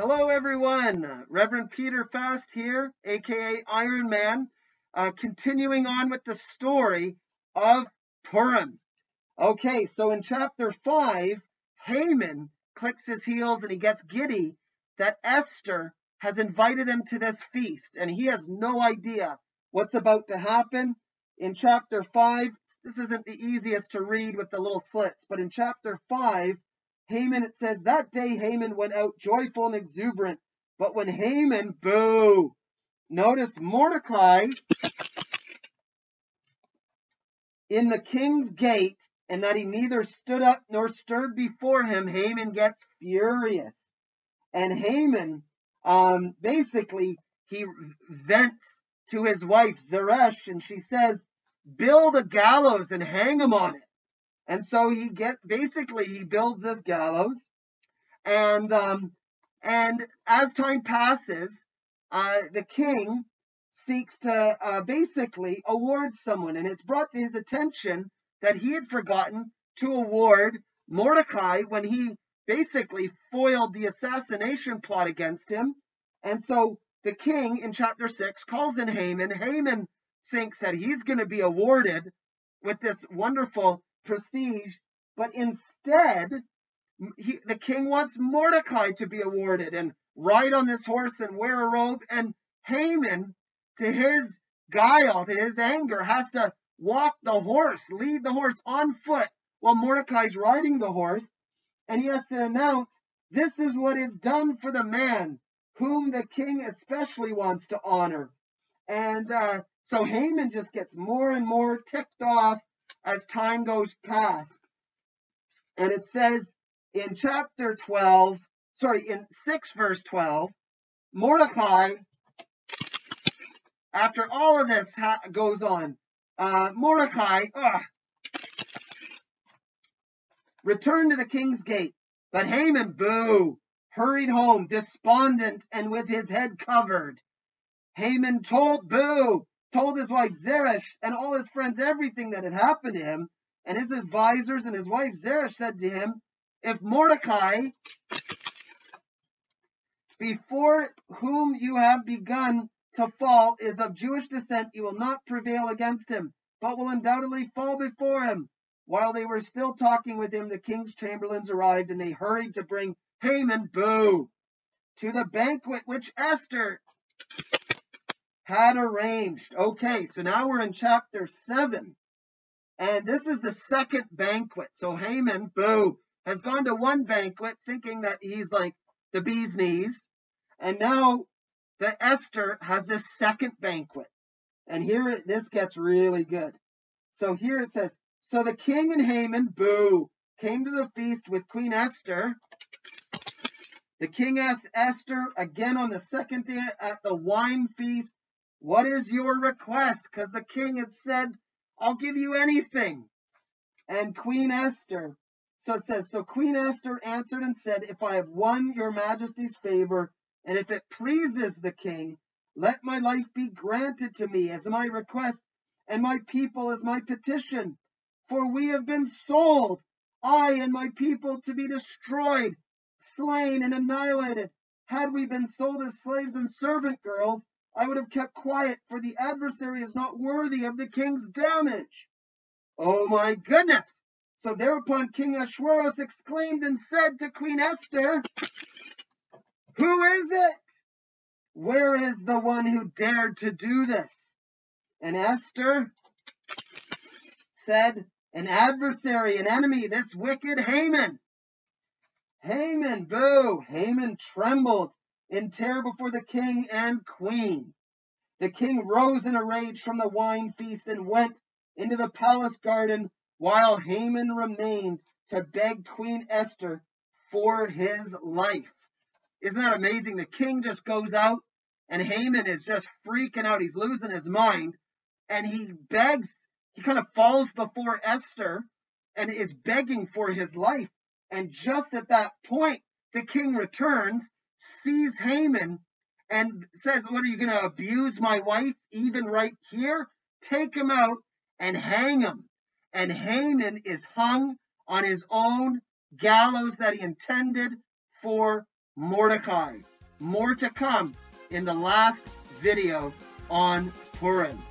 Hello, everyone. Reverend Peter Fast here, aka Iron Man, continuing on with the story of Purim. Okay, so in chapter 5, Haman clicks his heels and he gets giddy that Esther has invited him to this feast, and he has no idea what's about to happen. In chapter 5, this isn't the easiest to read with the little slits, but in chapter 5, Haman, it says, that day Haman went out joyful and exuberant. But when Haman, noticed Mordecai in the king's gate, and that he neither stood up nor stirred before him, Haman gets furious. And Haman, basically, he vents to his wife, Zeresh, and she says, build a gallows and hang him on it. And so he builds this gallows, and as time passes, the king seeks to basically award someone, and it's brought to his attention that he had forgotten to award Mordecai when he basically foiled the assassination plot against him. And so the king in chapter 6 calls in Haman. Haman thinks that he's going to be awarded with this wonderful prestige, but instead the king wants Mordecai to be awarded and ride on this horse and wear a robe. And Haman, to his guile, to his anger, has to walk the horse, lead the horse on foot while Mordecai's riding the horse. And he has to announce, this is what is done for the man whom the king especially wants to honor. And so Haman just gets more and more ticked off as time goes past. And it says in chapter 12, in 6 verse 12, Mordecai, after all of this goes on, Mordecai returned to the king's gate, but Haman, hurried home, despondent and with his head covered. Haman told his wife Zeresh and all his friends everything that had happened to him, and his advisors and his wife Zeresh said to him, if Mordecai, before whom you have begun to fall, is of Jewish descent, you will not prevail against him, but will undoubtedly fall before him. While they were still talking with him, the king's chamberlains arrived, and they hurried to bring Haman, to the banquet which Esther had arranged. Okay, so now we're in chapter 7, and this is the second banquet. So Haman, has gone to one banquet thinking that he's like the bee's knees, and now the Esther has this second banquet. And here this gets really good. So here it says, so the king and Haman, came to the feast with Queen Esther. The king asked Esther again on the second day at the wine feast, what is your request? Because the king had said, I'll give you anything. And Queen Esther, so it says, so Queen Esther answered and said, if I have won your majesty's favor, and if it pleases the king, let my life be granted to me as my request, and my people as my petition. For we have been sold, I and my people, to be destroyed, slain, and annihilated. Had we been sold as slaves and servant girls, I would have kept quiet, for the adversary is not worthy of the king's damage. Oh my goodness! So thereupon King Ahasuerus exclaimed and said to Queen Esther, who is it? Where is the one who dared to do this? And Esther said, an adversary, an enemy, this wicked Haman. Haman, Haman trembled in terror before the king and queen. The king rose in a rage from the wine feast and went into the palace garden, while Haman remained to beg Queen Esther for his life. Isn't that amazing? The king just goes out, and Haman is just freaking out. He's losing his mind, and he begs. He kind of falls before Esther and is begging for his life. And just at that point, the king returns, sees Haman, and says, what, are you going to abuse my wife even right here? Take him out and hang him. And Haman is hung on his own gallows that he intended for Mordecai. More to come in the last video on Purim.